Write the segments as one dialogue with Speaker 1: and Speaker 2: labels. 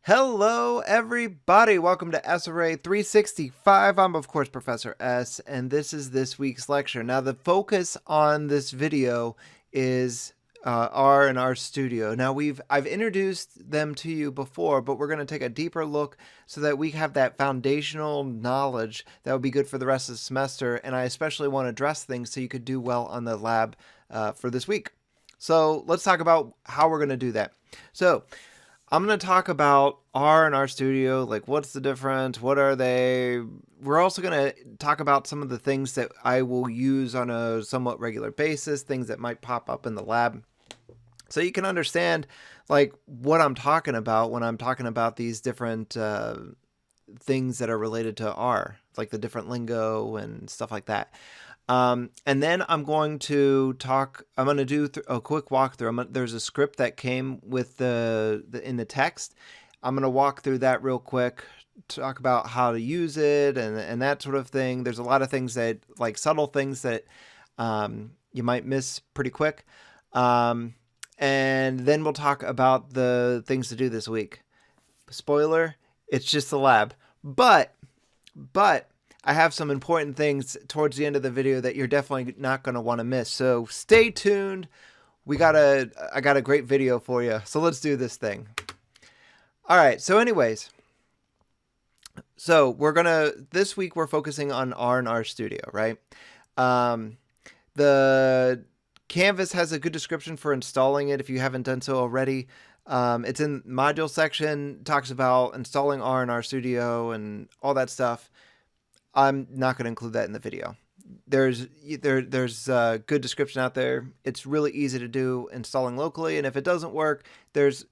Speaker 1: Hello, everybody. Welcome to SRA 365. I'm, of course, Professor S, and this is this week's lecture. Now, the focus on this video is R and RStudio. Now, I've introduced them to you before, but we're going to take a deeper look so that we have that foundational knowledge that would be good for the rest of the semester. And I especially want to address things so you could do well on the lab for this week. So let's talk about how we're going to do that. So I'm going to talk about R and RStudio, like what's the difference, what are they. We're also going to talk about some of the things that I will use on a somewhat regular basis, things that might pop up in the lab. So you can understand like what I'm talking about when I'm talking about these different things that are related to R, like the different lingo and stuff like that. And then I'm going to do a quick walkthrough. There's a script that came with in the text. I'm going to walk through that real quick, talk about how to use it and that sort of thing. There's a lot of things that, like subtle things that you might miss pretty quick. And then we'll talk about the things to do this week. Spoiler, it's just the lab. But I have some important things towards the end of the video that you're definitely not going to want to miss. So stay tuned. I got a great video for you. So let's do this thing. All right. So anyways, this week we're focusing on R and RStudio, right? The Canvas has a good description for installing it if you haven't done so already. It's in module section, talks about installing R and RStudio and all that stuff. I'm not going to include that in the video. There's a good description out there. It's really easy to do installing locally, and if it doesn't work, there's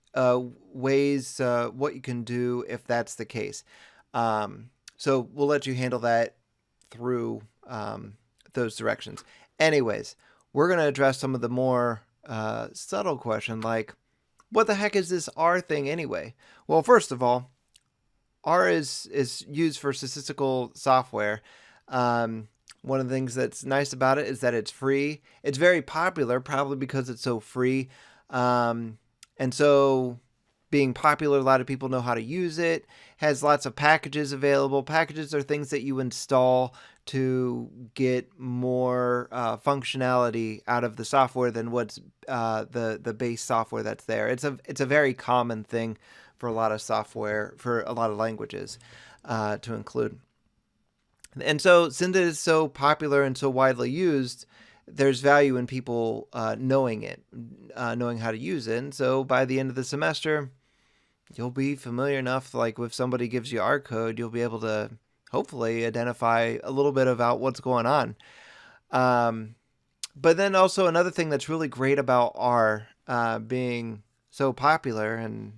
Speaker 1: ways what you can do if that's the case. So we'll let you handle that through those directions. Anyways, we're going to address some of the more subtle question, like what the heck is this R thing anyway? Well, first of all, R is used for statistical software. One of the things that's nice about it is that it's free. It's very popular, probably because it's so free. And so being popular, a lot of people know how to use it. Has lots of packages available. Packages are things that you install to get more functionality out of the software than what's the base software that's there. It's a very common thing for a lot of software, for a lot of languages to include. And so since it is so popular and so widely used, there's value in people knowing it, knowing how to use it. And so by the end of the semester, you'll be familiar enough, like if somebody gives you R code, you'll be able to hopefully identify a little bit about what's going on. But then also another thing that's really great about R being so popular and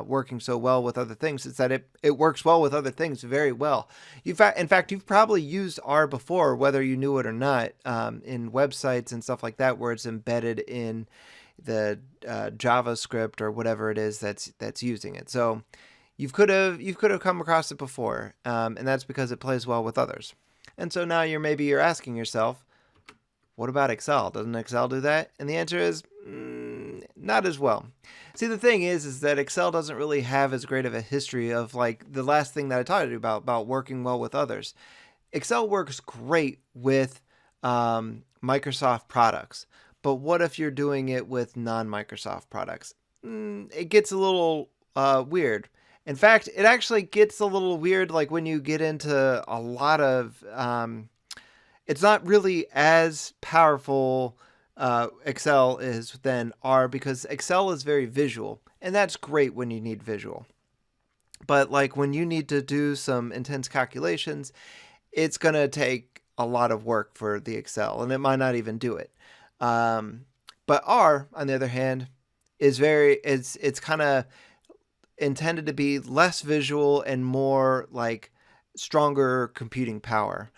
Speaker 1: working so well with other things is that it works well with other things very well. In fact, you've probably used R before, whether you knew it or not, in websites and stuff like that, where it's embedded in the JavaScript or whatever it is that's using it. So you could have come across it before, and that's because it plays well with others. And so now you're asking yourself, what about Excel? Doesn't Excel do that? And the answer is not as well. See, the thing is that Excel doesn't really have as great of a history of, like, the last thing that I taught you about working well with others. Excel works great with Microsoft products, but what if you're doing it with non-Microsoft products? It gets a little weird. In fact, it actually gets a little weird, like when you get into a lot of it's not really as powerful Excel is than R, because Excel is very visual, and that's great when you need visual. But like when you need to do some intense calculations, it's going to take a lot of work for the Excel, and it might not even do it. But R, on the other hand, is it's kind of intended to be less visual and more like stronger computing power.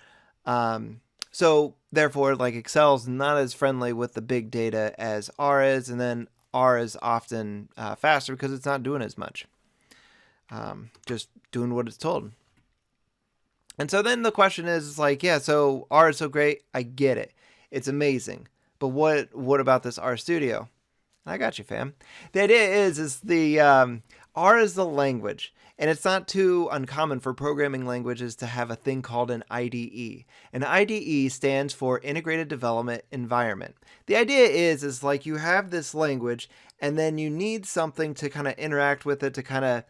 Speaker 1: So therefore, like, Excel's not as friendly with the big data as R is, and then R is often faster because it's not doing as much, just doing what it's told. And so then the question is like, yeah, so R is so great, I get it, it's amazing, but what about this RStudio? I got you, fam. The idea is R is the language, and it's not too uncommon for programming languages to have a thing called an IDE. An IDE stands for Integrated Development Environment. The idea is like you have this language, and then you need something to kind of interact with it to kind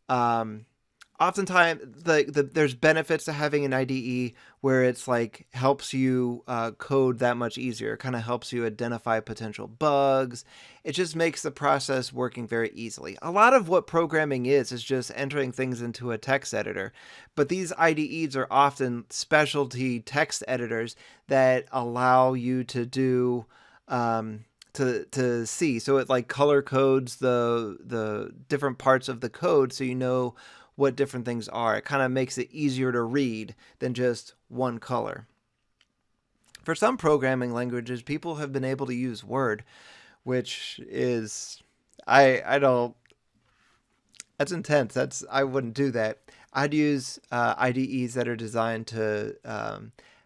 Speaker 1: of oftentimes there's benefits to having an IDE where it's like helps you code that much easier. It kind of helps you identify potential bugs. It just makes the process working very easily. A lot of what programming is just entering things into a text editor, but these IDEs are often specialty text editors that allow you to do to see. So it like color codes the different parts of the code so you know what different things are. It kind of makes it easier to read than just one color. For some programming languages, people have been able to use Word, which is I don't that's intense. I wouldn't do that. I'd use IDEs that are designed to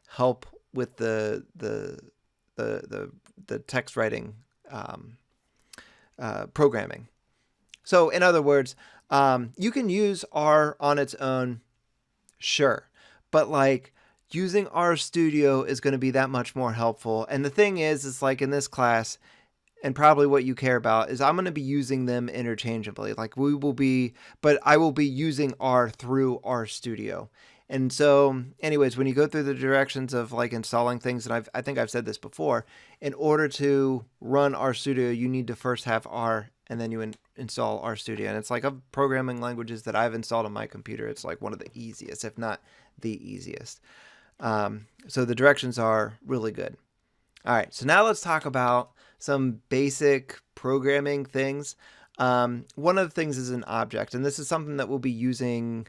Speaker 1: help with the text writing programming. So, in other words, you can use R on its own, sure, but like using RStudio is going to be that much more helpful. And the thing is like in this class, and probably what you care about is I'm going to be using them interchangeably. Like but I will be using R through RStudio. And so, anyways, when you go through the directions of like installing things, and I think I've said this before, in order to run RStudio, you need to first have R, and then you install RStudio. And it's like of programming languages that I've installed on my computer, it's like one of the easiest, if not the easiest. So the directions are really good. All right, so now let's talk about some basic programming things. One of the things is an object, and this is something that we'll be using,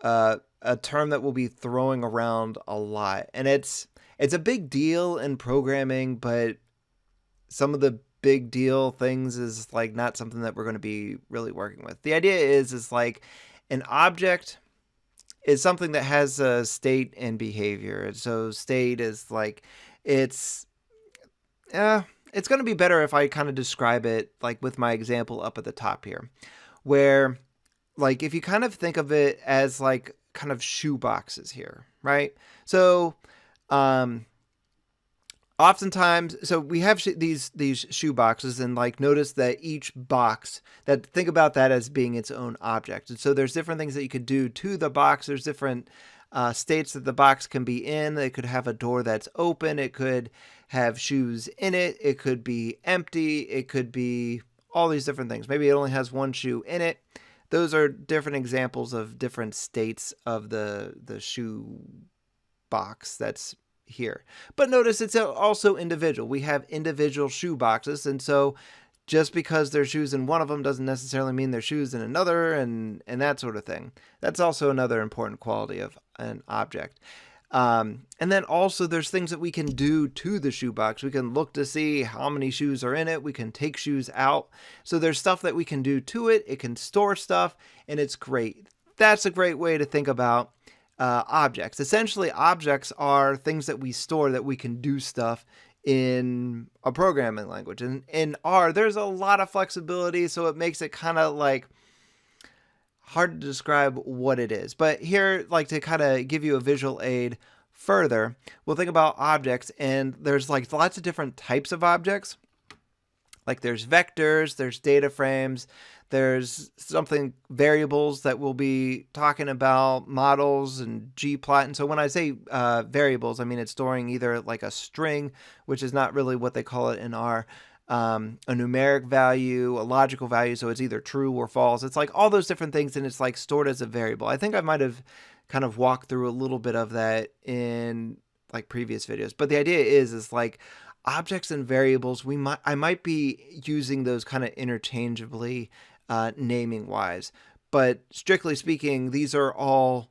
Speaker 1: a term that we'll be throwing around a lot. And it's a big deal in programming, but some of the big deal things is like not something that we're going to be really working with. The idea is like an object is something that has a state and behavior. So state is like it's going to be better if I kind of describe it like with my example up at the top here, where like if you kind of think of it as like kind of shoe boxes here, right? So oftentimes, so we have these shoe boxes, and like notice that each box, that think about that as being its own object. And so there's different things that you could do to the box. There's different states that the box can be in. It could have a door that's open. It could have shoes in it. It could be empty. It could be all these different things. Maybe it only has one shoe in it. Those are different examples of different states of the shoe box that's here. But notice it's also individual. We have individual shoe boxes, and so just because there's shoes in one of them doesn't necessarily mean there's shoes in another, and that sort of thing. That's also another important quality of an object. And then also there's things that we can do to the shoebox. We can look to see how many shoes are in it. We can take shoes out. So there's stuff that we can do to it. It can store stuff, and it's great. That's a great way to think about objects. Essentially, objects are things that we store that we can do stuff in a programming language. And in R, there's a lot of flexibility, so it makes it kind of like hard to describe what it is. But here, like to kind of give you a visual aid further, we'll think about objects, and there's like lots of different types of objects. Like there's vectors, there's data frames, there's something variables that we'll be talking about, models and gplot. And so when I say variables, I mean it's storing either like a string, which is not really what they call it in R, a numeric value, a logical value, so it's either true or false. It's like all those different things, and it's like stored as a variable. I think I might have kind of walked through a little bit of that in like previous videos. But the idea is like objects and variables, I might be using those kind of interchangeably naming wise, but strictly speaking, these are all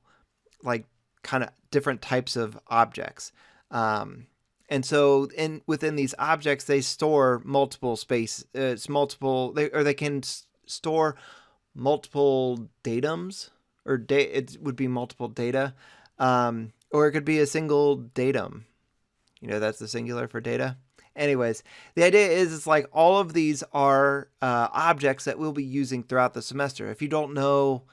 Speaker 1: like kind of different types of objects. And so within these objects, they store multiple space. It's multiple, they can store multiple datums, or it would be multiple data, or it could be a single datum. You know, that's the singular for data. Anyways, the idea is it's like all of these are objects that we'll be using throughout the semester. If you don't know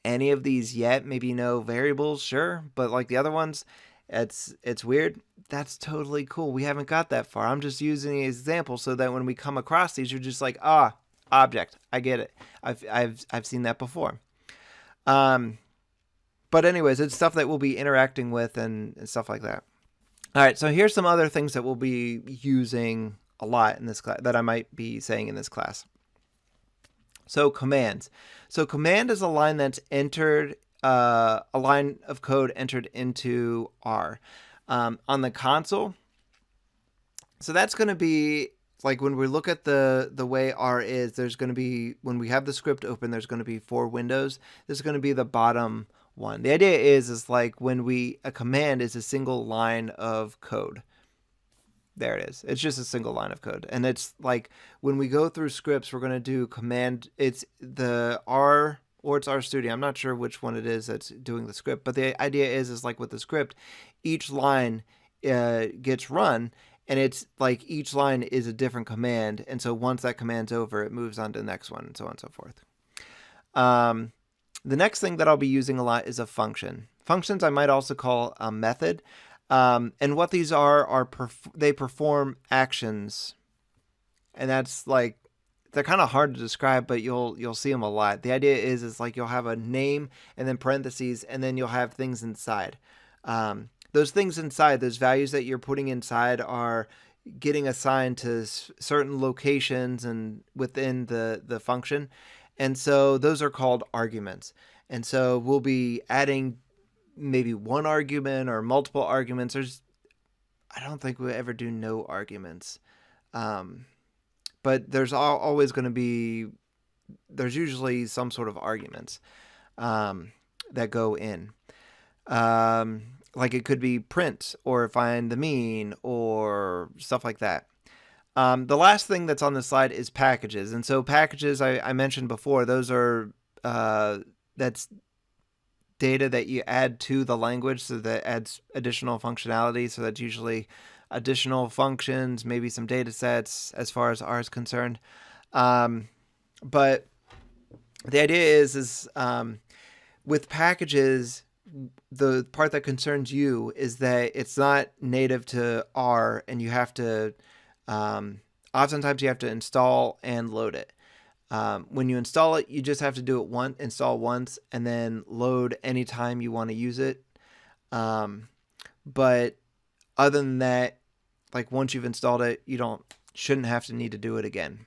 Speaker 1: any of these yet, maybe you know variables, sure, but like the other ones, it's weird. That's totally cool. We haven't got that far. I'm just using the example so that when we come across these, you're just like, object. I get it. I've seen that before. But anyways, it's stuff that we'll be interacting with and stuff like that. All right, so here's some other things that we'll be using a lot in this class that I might be saying in this class. So commands. So command is a line that's entered, a line of code entered into R on the console. So that's going to be like when we look at the way R is. There's going to be, when we have the script open, there's going to be 4 windows. This is going to be the bottom one. The idea is like when a command is a single line of code. There it is. It's just a single line of code. And it's like when we go through scripts, we're going to do command. It's the R or it's RStudio. I'm not sure which one it is that's doing the script. But the idea is like with the script, each line gets run. And it's like each line is a different command. And so once that command's over, it moves on to the next one and so on and so forth. The next thing that I'll be using a lot is a function. Functions I might also call a method. And what these are they perform actions. And that's like, they're kind of hard to describe, but you'll see them a lot. The idea is like you'll have a name and then parentheses, and then you'll have things inside. Those things inside, those values that you're putting inside are getting assigned to certain locations and within the function. And so those are called arguments. And so we'll be adding maybe one argument or multiple arguments. I don't think we ever do no arguments. But there's always going to be, there's usually some sort of arguments that go in. Like it could be print or find the mean or stuff like that. The last thing that's on the slide is packages. And so packages, I mentioned before, those are, that's data that you add to the language, so that adds additional functionality. So that's usually additional functions, maybe some data sets as far as R is concerned. But the idea is with packages, the part that concerns you is that it's not native to R, and you have to, oftentimes you have to install and load it. When you install it, you just have to do it install once, and then load anytime you want to use it. But other than that, like once you've installed it, you shouldn't have to need to do it again.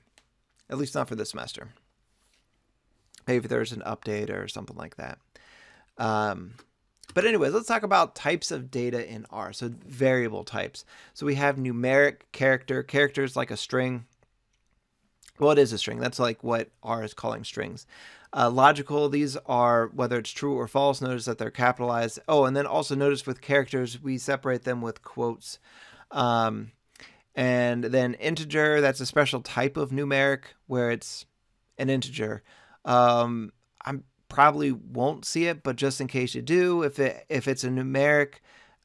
Speaker 1: At least not for this semester. Maybe there's an update or something like that. But anyways, let's talk about types of data in R. So variable types. So we have numeric, character. Character is like a string. Well, it is a string. That's like what R is calling strings. Logical, these are whether it's true or false. Notice that they're capitalized. Oh, and then also notice with characters, we separate them with quotes. And then integer, that's a special type of numeric where it's an integer. I probably won't see it, but just in case you do, if it's a numeric,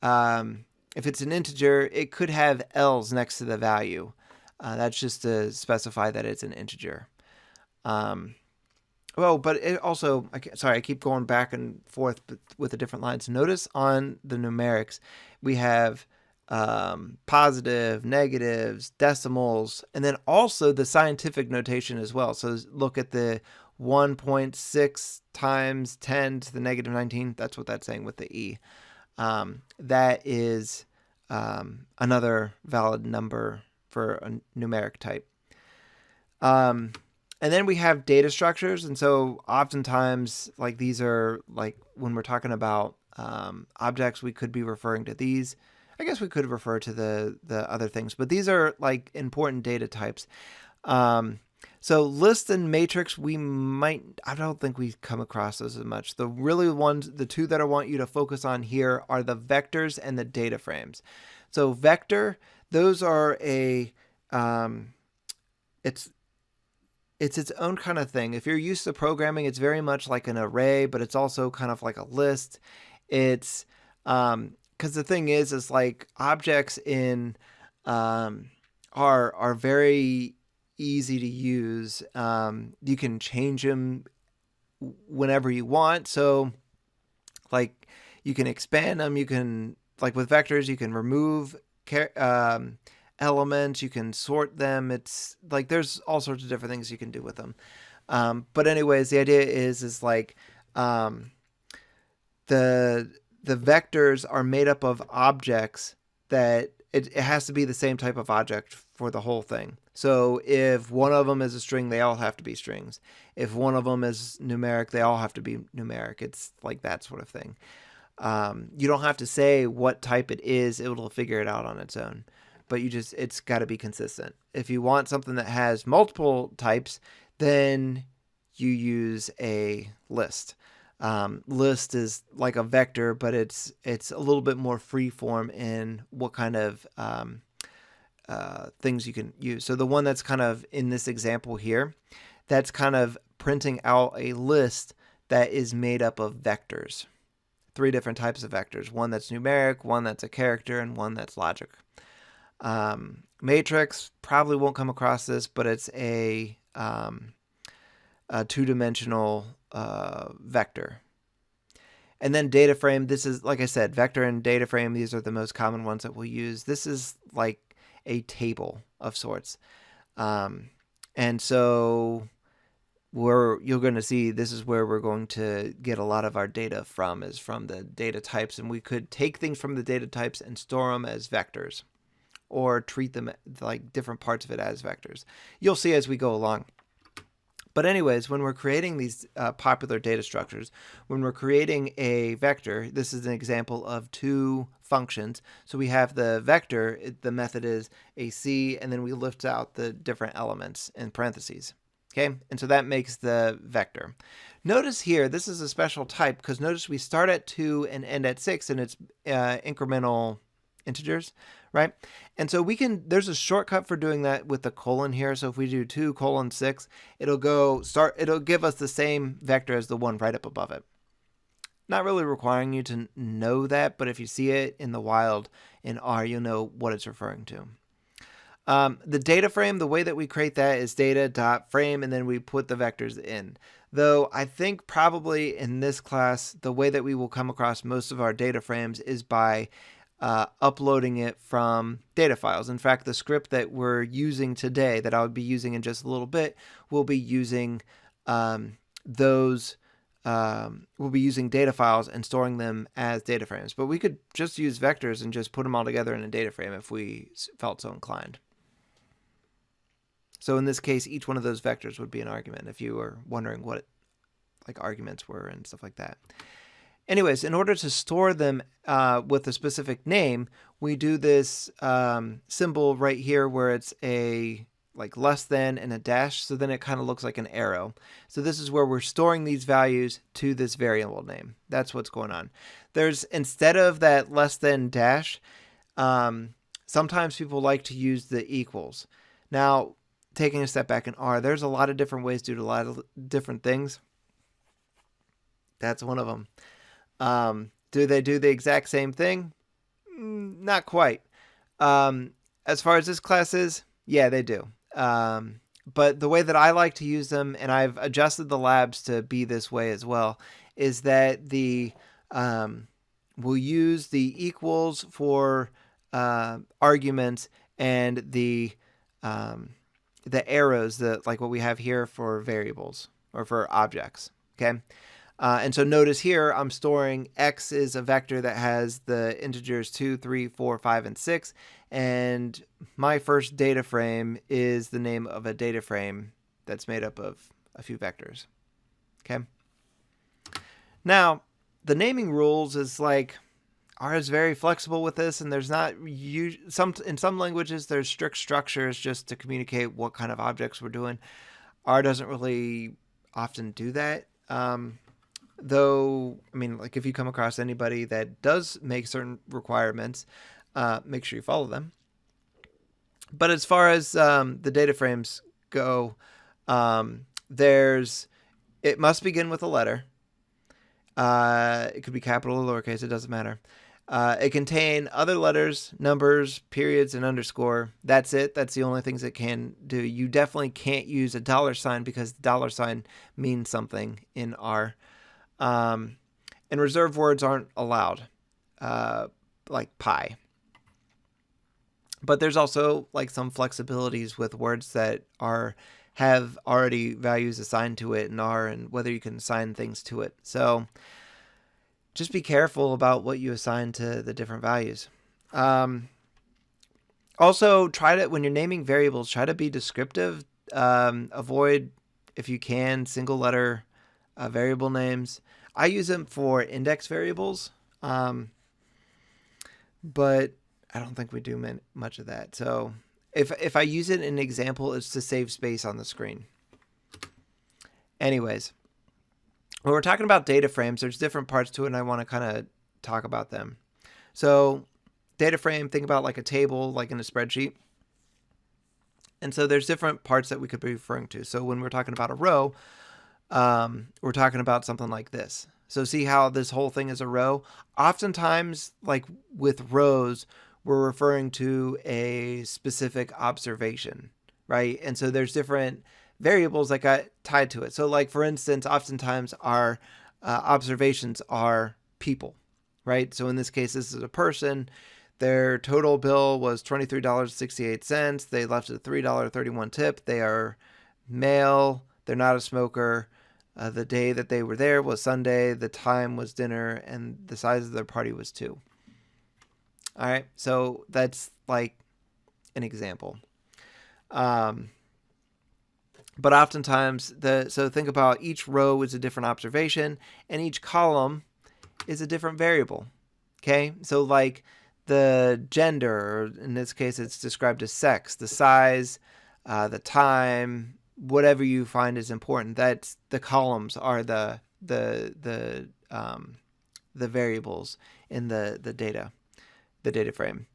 Speaker 1: if it's an integer, it could have L's next to the value. That's just to specify that it's an integer. But it also, I keep going back and forth with the different lines. Notice on the numerics, we have positive, negatives, decimals, and then also the scientific notation as well. So look at the 1.6 times 10 to the negative 19. That's what that's saying with the E. That is another valid number for a numeric type. And then we have data structures. And so oftentimes, like these are like when we're talking about objects, we could be referring to these. I guess we could refer to the other things, but these are like important data types. So list and matrix, I don't think we come across those as much. The two that I want you to focus on here are the vectors and the data frames. So vector, those are it's its own kind of thing. If you're used to programming, it's very much like an array, but it's also kind of like a list. It's, because the thing is like objects in are very easy to use. You can change them whenever you want. So like you can expand them. You can, like with vectors, you can remove elements. You can sort them. It's like there's all sorts of different things you can do with them. But anyways, the idea is like the vectors are made up of objects that it has to be the same type of object for the whole thing. So if one of them is a string, they all have to be strings. If one of them is numeric, they all have to be numeric. It's like that sort of thing. You don't have to say what type it is. It will figure it out on its own. But it's got to be consistent. If you want something that has multiple types, then you use a list. List is like a vector, but it's a little bit more free form in what kind of things you can use. So the one that's kind of in this example here, that's kind of printing out a list that is made up of vectors. 3 different types of vectors. One that's numeric, one that's a character, and one that's logic. Matrix probably won't come across this, but it's a 2-dimensional vector. And then data frame, this is, like I said, vector and data frame, these are the most common ones that we'll use. This is like a table of sorts. And so you're going to see this is where we're going to get a lot of our data from, is from the data types. And we could take things from the data types and store them as vectors, or treat them like different parts of it as vectors. You'll see as we go along. But anyways, when we're creating these popular data structures, when we're creating a vector, this is an example of 2 functions. So we have the vector, the method is AC, and then we lift out the different elements in parentheses. Okay, and so that makes the vector. Notice here, this is a special type, because notice we start at 2 and end at 6, and it's incremental integers, right? And so there's a shortcut for doing that with the colon here. So if we do 2:6, it'll give us the same vector as the one right up above it. Not really requiring you to know that, but if you see it in the wild in R, you'll know what it's referring to. The data frame, the way that we create that is data.frame, and then we put the vectors in. Though I think probably in this class, the way that we will come across most of our data frames is by uploading it from data files. In fact, the script that we're using today, that I'll be using in just a little bit, will be using we'll be using data files and storing them as data frames. But we could just use vectors and just put them all together in a data frame if we felt so inclined. So in this case, each one of those vectors would be an argument, if you were wondering what like arguments were and stuff like that. Anyways, in order to store them with a specific name, we do this symbol right here where it's a like less than and a dash, so then it kind of looks like an arrow. So this is where we're storing these values to this variable name. That's what's going on. Instead of that less than dash, sometimes people like to use the equals. Now, taking a step back in R, there's a lot of different ways to do a lot of different things. That's one of them. Do they do the exact same thing? Not quite. As far as this class is, yeah, they do. But the way that I like to use them, and I've adjusted the labs to be this way as well, is that we'll use the equals for arguments, and the arrows, like what we have here, for variables or for objects. Okay. And so notice here, I'm storing X is a vector that has the integers 2, 3, 4, 5, and 6. And my first data frame is the name of a data frame that's made up of a few vectors. Okay. Now, the naming rules is like, R is very flexible with this, and there's not in some languages there's strict structures just to communicate what kind of objects we're doing. R doesn't really often do that. Though, I mean, like if you come across anybody that does make certain requirements, make sure you follow them. But as far as the data frames go, it must begin with a letter. It could be capital or lowercase, it doesn't matter. It contain other letters, numbers, periods, and underscore. That's it. That's the only things it can do. You definitely can't use a $sign because the $sign means something in R. And reserved words aren't allowed, like pi. But there's also like some flexibilities with words that have already values assigned to it in R and whether you can assign things to it. So just be careful about what you assign to the different values. Also, when you're naming variables, try to be descriptive. Avoid, if you can, single letter variable names. I use them for index variables, but I don't think we do much of that. So if I use it in an example, it's to save space on the screen. Anyways, when we're talking about data frames, there's different parts to it, and I want to kind of talk about them. So data frame, think about like a table, like in a spreadsheet. And so there's different parts that we could be referring to. So when we're talking about a row, we're talking about something like this. So see how this whole thing is a row? Oftentimes, like with rows, we're referring to a specific observation, right? And so there's different variables that got tied to it. So like, for instance, oftentimes our observations are people, right? So in this case, this is a person. Their total bill was $23.68. They left a $3.31 tip. They are male. They're not a smoker. The day that they were there was Sunday. The time was dinner. And the size of their party was 2. All right. So that's like an example. But oftentimes, so think about each row is a different observation, and each column is a different variable. Okay. So like the gender, or in this case, it's described as sex, the size, the time, whatever you find is important. That's the columns are the variables in the data frame.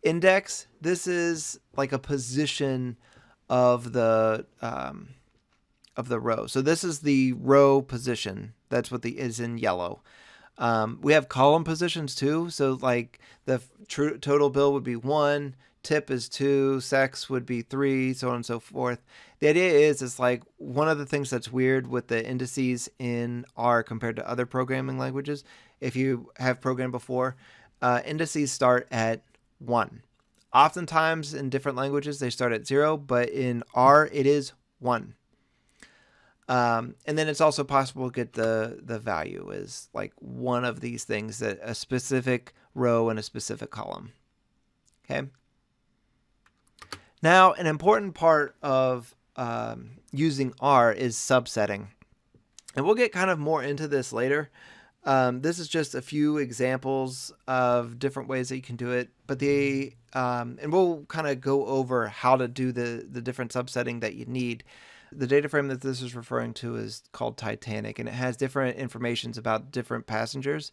Speaker 1: Index, this is like a position of the row. So this is the row position. That's what is in yellow. We have column positions too. So like the total bill would be 1, tip is 2, sex would be 3, so on and so forth. The idea is like one of the things that's weird with the indices in R compared to other programming languages. If you have programmed before, indices start at 1. Oftentimes in different languages, they start at 0, but in R, it is 1. And then it's also possible to get the value is like one of these things, that a specific row and a specific column. Okay. Now, an important part of using R is subsetting. And we'll get kind of more into this later. This is just a few examples of different ways that you can do it. But and we'll kind of go over how to do the different subsetting that you need. The data frame that this is referring to is called Titanic, and it has different informations about different passengers.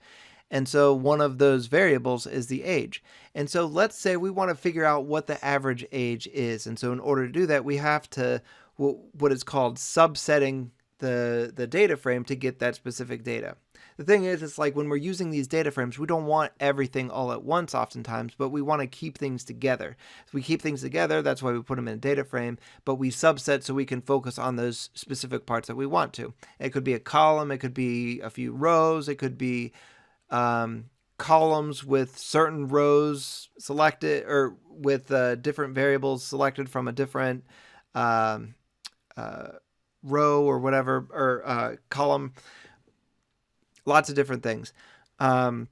Speaker 1: And so one of those variables is the age. And so let's say we want to figure out what the average age is. And so in order to do that, we have to, what is called subsetting the data frame to get that specific data. The thing is, it's like when we're using these data frames, we don't want everything all at once oftentimes, but we want to keep things together. If we keep things together, that's why we put them in a data frame, but we subset so we can focus on those specific parts that we want to. It could be a column, it could be a few rows, it could be columns with certain rows selected, or with different variables selected from a different row or whatever, or column. Lots of different things. But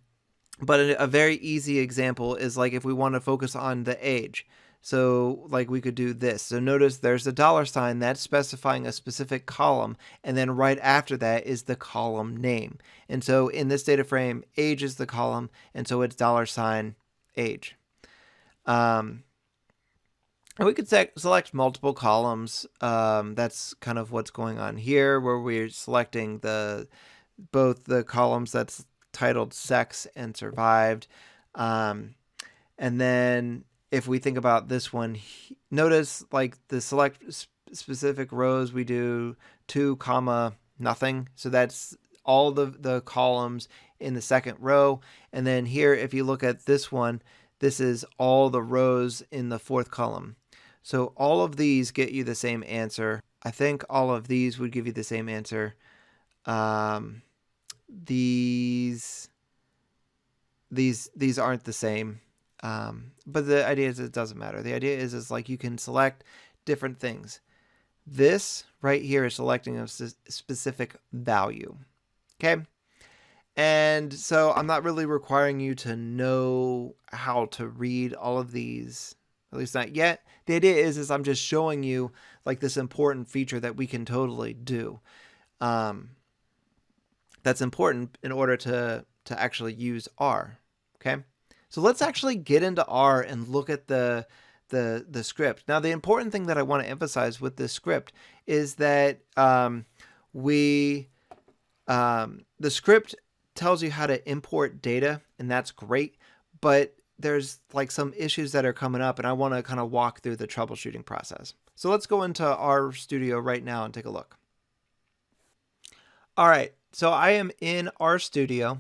Speaker 1: a very easy example is like if we want to focus on the age. So like we could do this. So notice there's a $sign that's specifying a specific column. And then right after that is the column name. And so in this data frame, age is the column. And so it's $age. And we could select multiple columns. That's kind of what's going on here, where we're selecting both the columns that's titled sex and survived. And then if we think about this one, notice like the select specific rows, we do 2, nothing. So that's all the columns in the second row. And then here, if you look at this one, this is all the rows in the fourth column. So all of these get you the same answer. I think all of these would give you the same answer. These aren't the same. But the idea is it doesn't matter. The idea is like you can select different things. This right here is selecting a specific value. Okay. And so I'm not really requiring you to know how to read all of these, at least not yet. The idea is I'm just showing you like this important feature that we can totally do. That's important in order to actually use R. Okay. So let's actually get into R and look at the script. Now, the important thing that I want to emphasize with this script is that the script tells you how to import data, and that's great, but there's like some issues that are coming up, and I want to kind of walk through the troubleshooting process. So let's go into RStudio right now and take a look. All right, so I am in RStudio.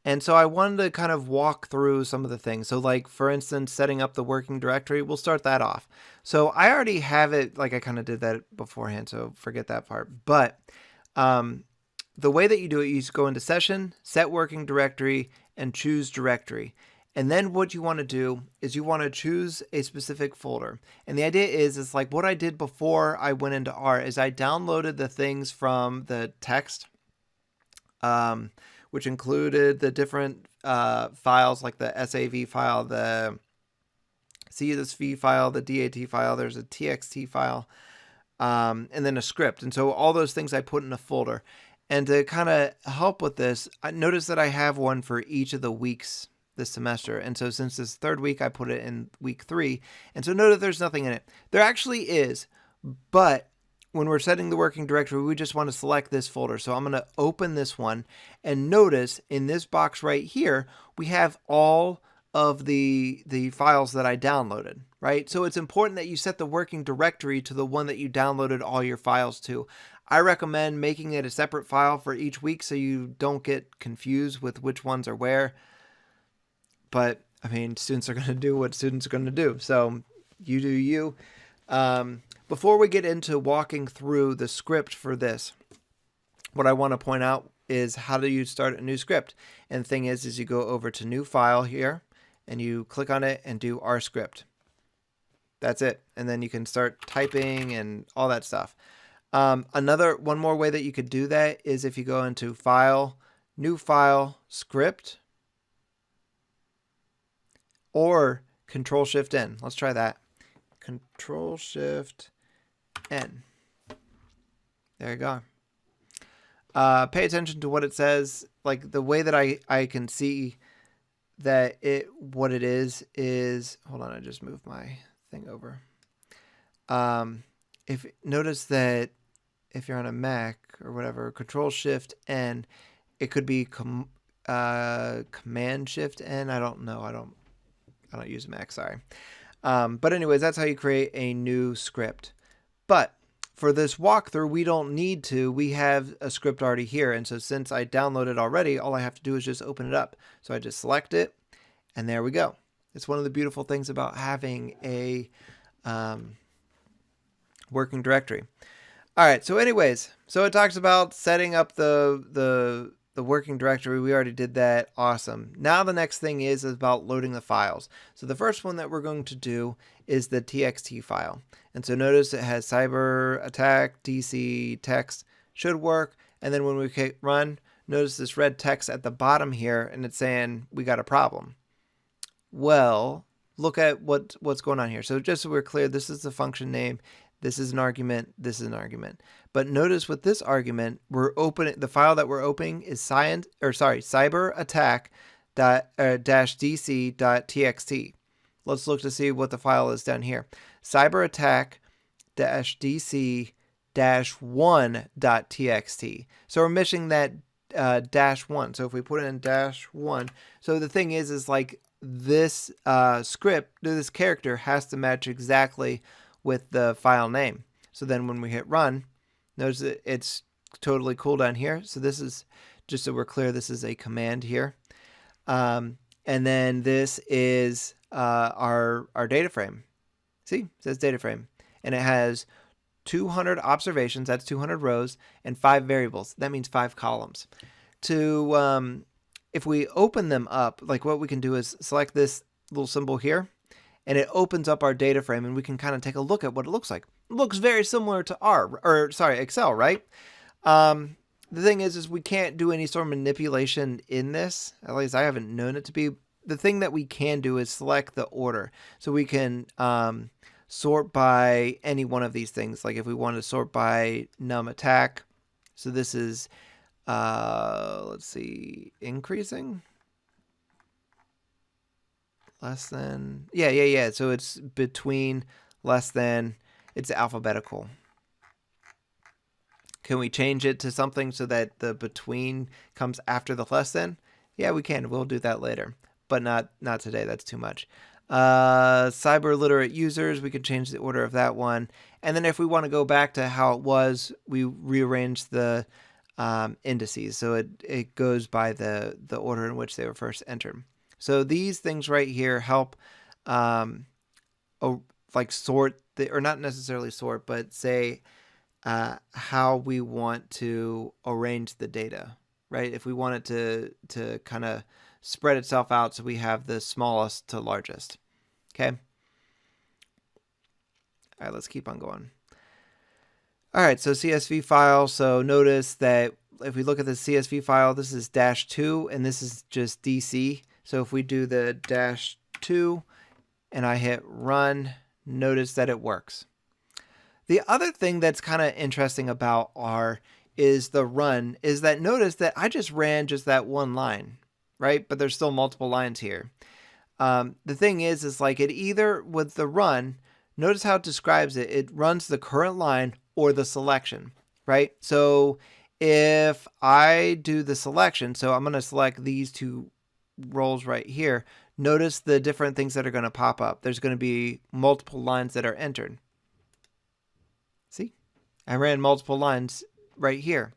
Speaker 1: And so I wanted to kind of walk through some of the things. So like, for instance, setting up the working directory, we'll start that off. So I already have it, like I kind of did that beforehand, so forget that part. But the way that you do it, you just go into Session, Set Working Directory, and choose Directory. And then what you want to do is you want to choose a specific folder. And the idea is like what I did before I went into R is I downloaded the things from the text, which included the different files like the SAV file, the CSV file, the DAT file, there's a TXT file, and then a script. And so all those things I put in a folder. And to kind of help with this, I noticed that I have one for each of the weeks this semester. And so since this third week, I put it in week 3. And so note that there's nothing in it. There actually is, but when we're setting the working directory, we just want to select this folder. So I'm going to open this one and notice in this box right here, we have all of the files that I downloaded, right? So it's important that you set the working directory to the one that you downloaded all your files to. I recommend making it a separate file for each week so you don't get confused with which ones are where. But I mean, students are going to do what students are going to do. So you do you. Before we get into walking through the script for this, what I want to point out is how do you start a new script? And the thing is you go over to New File here, and you click on it and do RScript. That's it. And then you can start typing and all that stuff. One more way that you could do that is if you go into File, New File, Script, or Control-Shift-N. Let's try that. Control-Shift-N. There you go. Pay attention to what it says. Like the way that I can see that what it is, hold on, I just moved my thing over. Notice that if you're on a Mac or whatever, Control-Shift-N, it could be Command-Shift-N. I don't know. I don't use Mac, sorry. But anyways, that's how you create a new script. But for this walkthrough, we don't need to. We have a script already here. And so since I downloaded already, all I have to do is just open it up. So I just select it, and there we go. It's one of the beautiful things about having a working directory. All right, so anyways, so it talks about setting up the working directory. We already did that. Awesome. Now the next thing is about loading the files. So the first one that we're going to do is the TXT file. And so notice it has cyber attack, DC, text, should work. And then when we hit run, notice this red text at the bottom here, and it's saying we got a problem. Well, look at what's going on here. So just so we're clear, this is the function name. This is an argument. This is an argument. But notice with this argument, we're opening the file that we're opening is cyberattack-dc.txt. Let's look to see what the file is down here. Cyberattack-dc-1.txt. So we're missing that -1. So if we put it in -1, so the thing is like this script, this character has to match exactly with the file name. So then when we hit run, notice that it's totally cool down here. So this is just so we're clear, this is a command here. And then this is our data frame. See, it says data frame. And it has 200 observations, that's 200 rows, and 5 variables. That means 5 columns. If we open them up, like what we can do is select this little symbol here, and it opens up our data frame, and we can kind of take a look at what it looks like. It looks very similar to Excel, right? The thing is we can't do any sort of manipulation in this. At least I haven't known it to be. The thing that we can do is select the order. So we can sort by any one of these things. Like if we want to sort by num attack. So this is, let's see, increasing. Less than, yeah. So it's between, less than, it's alphabetical. Can we change it to something so that the between comes after the less than? Yeah, we can. We'll do that later, but not today. That's too much. Cyber literate users, we could change the order of that one. And then if we want to go back to how it was, we rearrange the indices. So it goes by the order in which they were first entered. So these things right here help like sort, or not necessarily sort, but say how we want to arrange the data, right? If we want it to kind of spread itself out so we have the smallest to largest. Okay. All right, let's keep on going. All right, so CSV file. So notice that if we look at the CSV file, this is -2 and this is just DC. So if we do the -2 and I hit run, notice that it works. The other thing that's kind of interesting about R is the run, is that notice that I just ran just that one line, right? But there's still multiple lines here. The thing is like it either, with the run, notice how it describes it. It runs the current line or the selection, right? So if I do the selection, so I'm going to select these two roles right here, notice the different things that are going to pop up. There's going to be multiple lines that are entered. See, I ran multiple lines right here.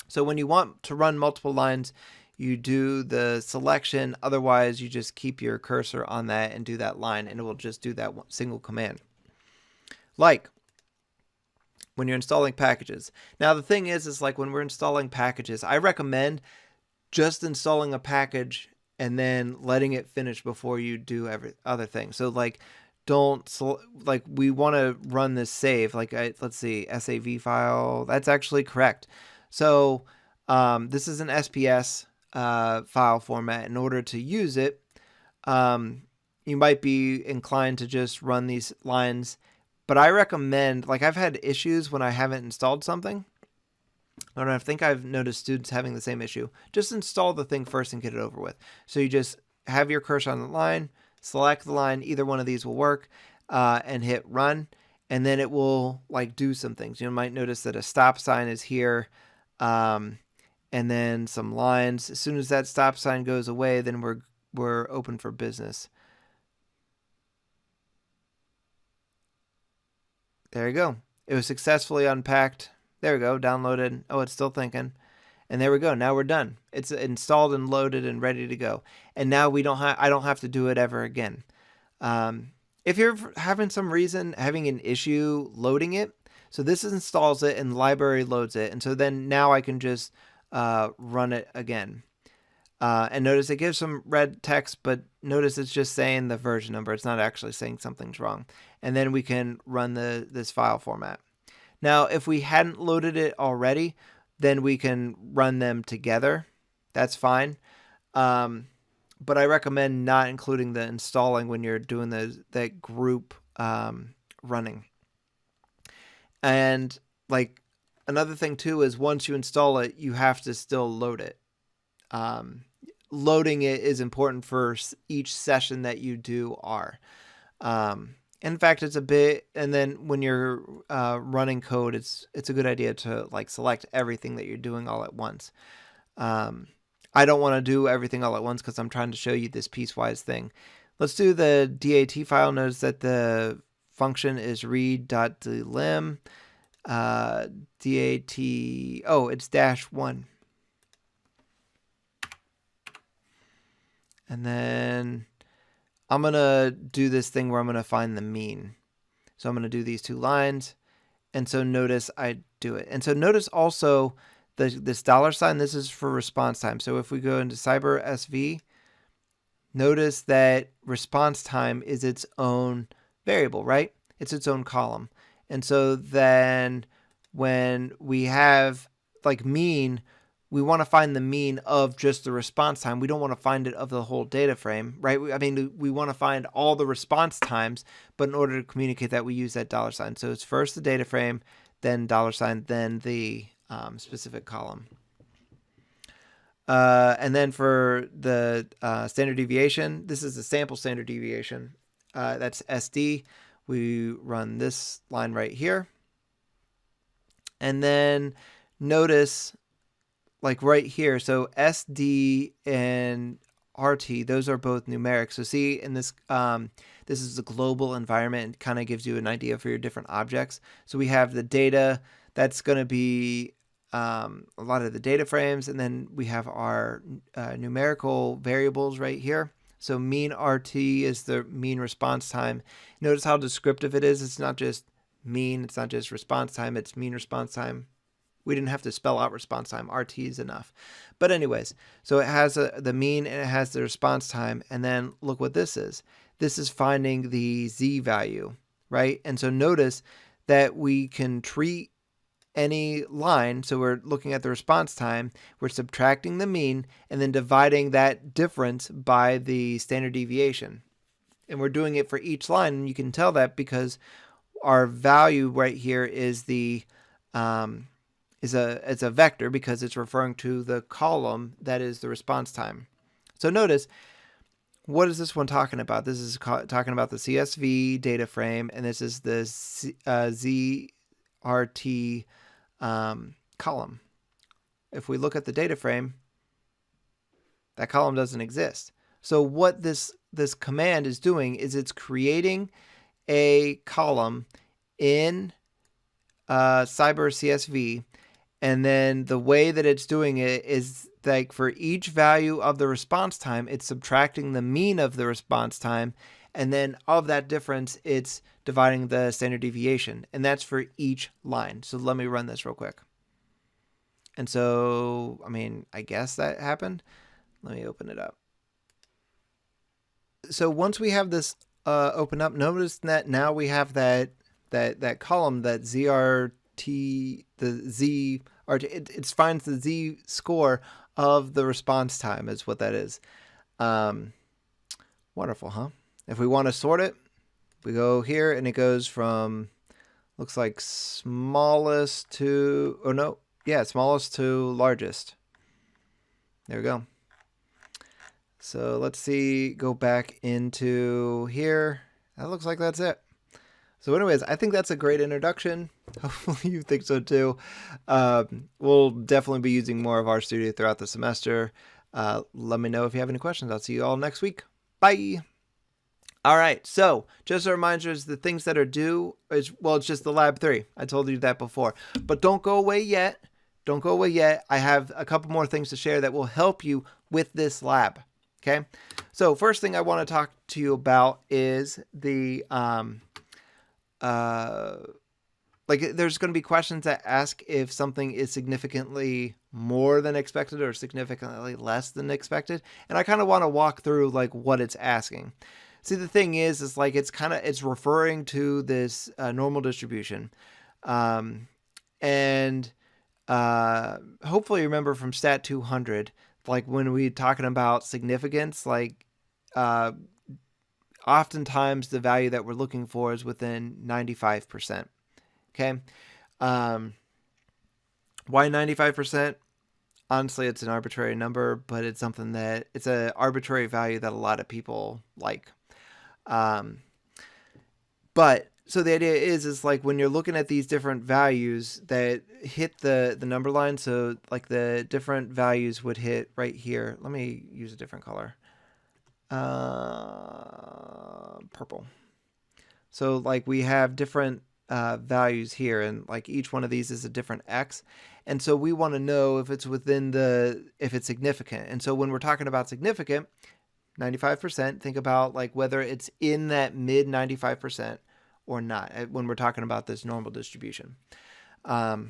Speaker 1: So when you want to run multiple lines, you do the selection. Otherwise, you just keep your cursor on that and do that line, and it will just do that one single command. Like when you're installing packages. Now, the thing is like when we're installing packages, I recommend just installing a package and then letting it finish before you do every other thing. So like, like we want to run this save, like let's see, SAV file, that's actually correct. So this is an SPS file format. In order to use it, you might be inclined to just run these lines, but I recommend, like I've had issues when I haven't installed something. I think I've noticed students having the same issue. Just install the thing first and get it over with. So you just have your cursor on the line, select the line, either one of these will work, and hit run, and then it will like do some things. You might notice that a stop sign is here, and then some lines. As soon as that stop sign goes away, then we're open for business. There you go. It was successfully unpacked. There we go, downloaded. Oh, it's still thinking. And there we go. Now we're done. It's installed and loaded and ready to go. And now I don't have to do it ever again. If you're having an issue loading it, so this installs it and the library loads it. And so then now I can just run it again. And notice it gives some red text, but notice it's just saying the version number. It's not actually saying something's wrong. And then we can run this file format. Now, if we hadn't loaded it already, then we can run them together. That's fine. But I recommend not including the installing when you're doing that group running. And like another thing too is once you install it, you have to still load it. Loading it is important for each session that you do R. In fact, it's a bit, and then when you're running code, it's a good idea to like select everything that you're doing all at once. I don't want to do everything all at once because I'm trying to show you this piecewise thing. Let's do the DAT file. Notice that the function is read.delim. DAT, oh, it's -1. And then I'm going to do this thing where I'm going to find the mean. So I'm going to do these two lines. And so notice I do it. And so notice also this dollar sign, this is for response time. So if we go into Cyber SV, notice that response time is its own variable, right? It's its own column. And so then when we have like mean, we want to find the mean of just the response time. We don't want to find it of the whole data frame, right? I mean, we want to find all the response times, but in order to communicate that, we use that dollar sign. So it's first the data frame, then dollar sign, then the specific column. And then for the standard deviation, this is the sample standard deviation. That's SD. We run this line right here. And then notice like right here, so SD and RT, those are both numeric. So see in this, this is a global environment. It kind of gives you an idea for your different objects. So we have the data, that's going to be a lot of the data frames. And then we have our numerical variables right here. So mean RT is the mean response time. Notice how descriptive it is. It's not just mean, it's not just response time, it's mean response time. We didn't have to spell out response time. RT is enough. But anyways, so it has the mean and it has the response time. And then look what this is. This is finding the Z value, right? And so notice that we can treat any line. So we're looking at the response time. We're subtracting the mean and then dividing that difference by the standard deviation. And we're doing it for each line. And you can tell that because our value right here is the it's a vector because it's referring to the column that is the response time. So notice, what is this one talking about? This is talking about the CSV data frame, and this is the ZRT column. If we look at the data frame, that column doesn't exist. So what this command is doing is it's creating a column in Cyber CSV. And then the way that it's doing it is like for each value of the response time, it's subtracting the mean of the response time. And then of that difference, it's dividing the standard deviation. And that's for each line. So let me run this real quick. And so, I mean, I guess that happened. Let me open it up. So once we have this open up, notice that now we have that column, that ZRT, the Z, or it finds the Z score of the response time is what that is. Wonderful, huh? If we want to sort it, we go here and it goes from, looks like smallest to, oh no, yeah, smallest to largest. There we go. So let's see, go back into here. That looks like that's it. So anyways, I think that's a great introduction. Hopefully you think so too. We'll definitely be using more of RStudio throughout the semester. Let me know if you have any questions. I'll see you all next week. Bye. All right. So just a reminder is the things that are due is, well, it's just the lab 3. I told you that before, but don't go away yet. Don't go away yet. I have a couple more things to share that will help you with this lab. Okay. So first thing I want to talk to you about is the, like there's going to be questions that ask if something is significantly more than expected or significantly less than expected. And I kind of want to walk through like what it's asking. See, the thing is like, it's referring to this normal distribution. And hopefully you remember from Stat 200, like when we're talking about significance, like, oftentimes the value that we're looking for is within 95%. Okay. Why 95%? Honestly, it's an arbitrary number, but it's something that it's an arbitrary value that a lot of people like. But so the idea is like when you're looking at these different values that hit the number line, so like the different values would hit right here. Let me use a different color. Purple. So like we have different values here, and like each one of these is a different X. And so we want to know if it's within if it's significant. And so when we're talking about significant, 95%, think about like whether it's in that mid 95% or not when we're talking about this normal distribution. And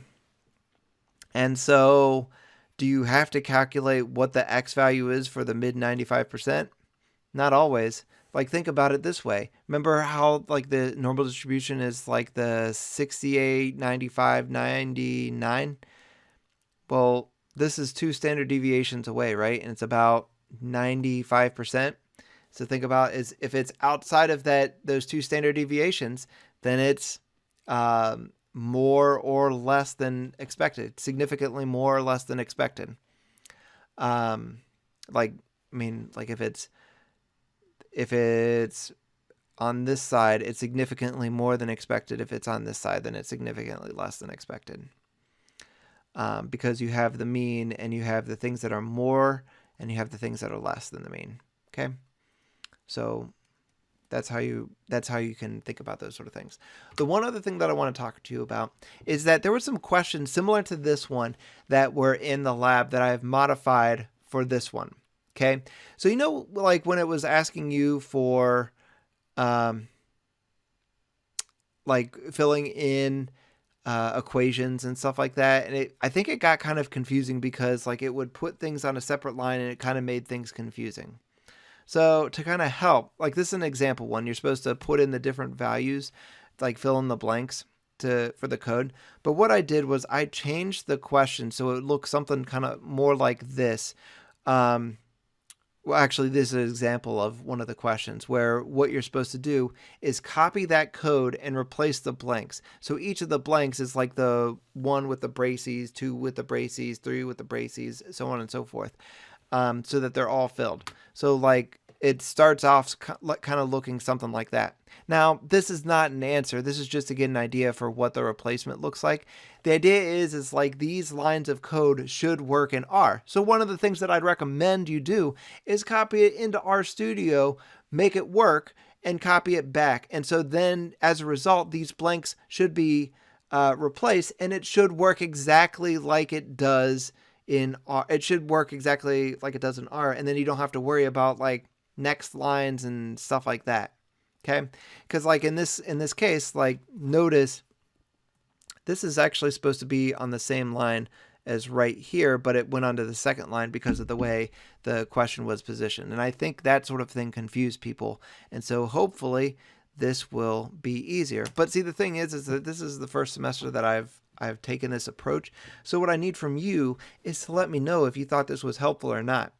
Speaker 1: so do you have to calculate what the X value is for the mid 95%? Not always. Like, think about it this way. Remember how like the normal distribution is like the 68, 95, 99? Well, this is 2 standard deviations away, right? And it's about 95%. So think about is if it's outside of those 2 standard deviations, then it's more or less than expected, significantly more or less than expected. Like if it's on this side, it's significantly more than expected. If it's on this side, then it's significantly less than expected. Because you have the mean and you have the things that are more and you have the things that are less than the mean. Okay. So that's how you can think about those sort of things. The one other thing that I want to talk to you about is that there were some questions similar to this one that were in the lab that I've modified for this one. Okay. So, like when it was asking you for, like filling in, equations and stuff like that. And I think it got kind of confusing because like it would put things on a separate line and it kind of made things confusing. So to kind of help, like this is an example one, you're supposed to put in the different values, like fill in the blanks for the code. But what I did was I changed the question so it looks something kind of more like this. Well, actually, this is an example of one of the questions where what you're supposed to do is copy that code and replace the blanks. So each of the blanks is like the 1 with the braces, 2 with the braces, 3 with the braces, so on and so forth, so that they're all filled. So like it starts off kind of looking something like that. Now, this is not an answer. This is just to get an idea for what the replacement looks like. The idea is like these lines of code should work in R. So one of the things that I'd recommend you do is copy it into RStudio, make it work, and copy it back. And so then as a result, these blanks should be replaced, and it should work exactly like it does in R. It should work exactly like it does in R, and then you don't have to worry about like next lines and stuff like that. Okay, because like in this case, like notice this is actually supposed to be on the same line as right here, but it went onto the second line because of the way the question was positioned. And I think that sort of thing confused people. And so hopefully this will be easier. But see, the thing is that this is the first semester that I've taken this approach. So what I need from you is to let me know if you thought this was helpful or not.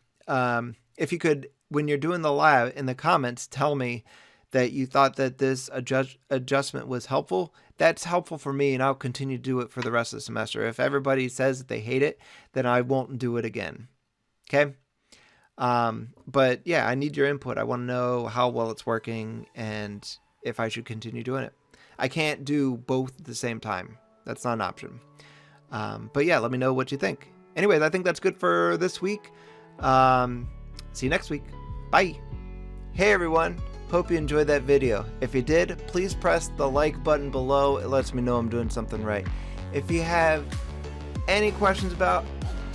Speaker 1: If you could, when you're doing the lab, in the comments, tell me that you thought that this adjustment was helpful. That's helpful for me, and I'll continue to do it for the rest of the semester. If everybody says that they hate it, then I won't do it again. Okay? But yeah, I need your input. I want to know how well it's working and if I should continue doing it. I can't do both at the same time. That's not an option. But yeah, let me know what you think. Anyways, I think that's good for this week. See you next week. Bye. Hey everyone. Hope you enjoyed that video. If you did, please press the like button below. It lets me know I'm doing something right. If you have any questions about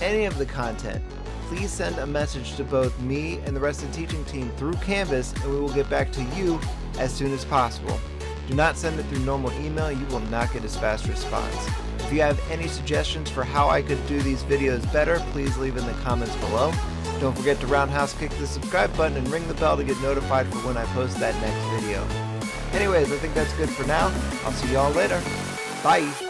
Speaker 1: any of the content, please send a message to both me and the rest of the teaching team through Canvas, and we will get back to you as soon as possible. Do not send it through normal email. You will not get as fast a response. If you have any suggestions for how I could do these videos better, please leave in the comments below. Don't forget to roundhouse kick the subscribe button and ring the bell to get notified for when I post that next video. Anyways, I think that's good for now. I'll see y'all later. Bye.